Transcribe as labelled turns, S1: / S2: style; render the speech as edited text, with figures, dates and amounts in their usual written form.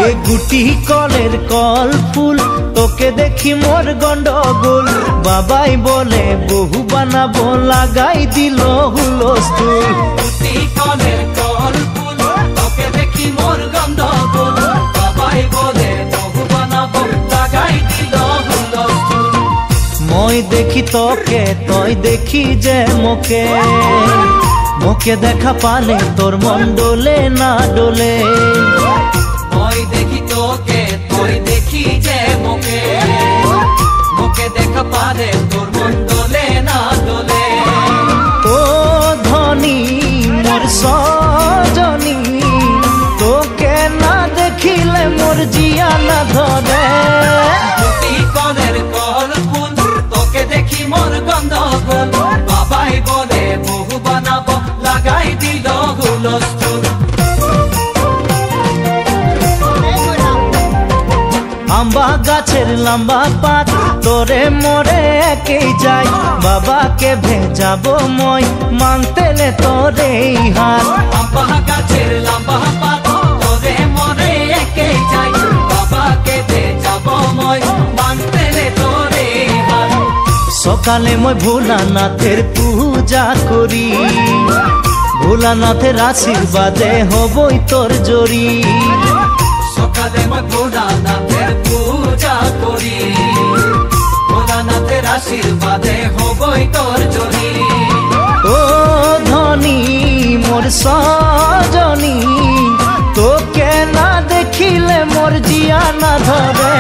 S1: এ গুটি কলের কল ফুল তোকে দেখি মোর গন্ডগোল বাবাই বলে বহু বানাবো লাগাই দিল হুলস্থুল
S2: গুটি কলের কল ফুল তোকে দেখি মোর গন্ডগোল বাবাই বলে বহু বানাবো লাগাই দিল হুলস্থুল
S1: মই দেখি তোকে তই দেখি যে মোকে মোকে দেখা পালে তোর মন ডোলে না ডোলে
S2: মই দেখি তোকে তুই দেখি যে মোকে মোকে দেখা পালে তোর মন ডোলে না ডোলে
S1: ও ধনী মোর সজনী তোকে না দেখিলে মোর জিয়া না ধরে
S2: গুটি কলের কল ফুল তোকে দেখি মোর গন্ডগোল বাবাই বলে বহু বানাবো লাগাই দিল হুলস্থুল
S1: আম্বা গাছের লম্বা পাত তোরে মোরে একেই যাই বাবাকে ভেজাবো মই মানতেলে তোরে হাত
S2: আম্বা গাছের লম্বা পাত তোরে মোরে একেই যাই বাবাকে ভেজাবো মই মানতেলে তোরে হাত
S1: সকালে মই ভোলানাথের পূজা করি ভোলানাথের আশীর্বাদে হবই তোর জড়ি
S2: সকালে মই ভোলানাথের পূজা করি ভোলানাথের আশীর্বাদে হবই তোর জড়ি
S1: ও ধনী মোর সজনী তোকে না দেখিলে মোর জিয়া না ধরে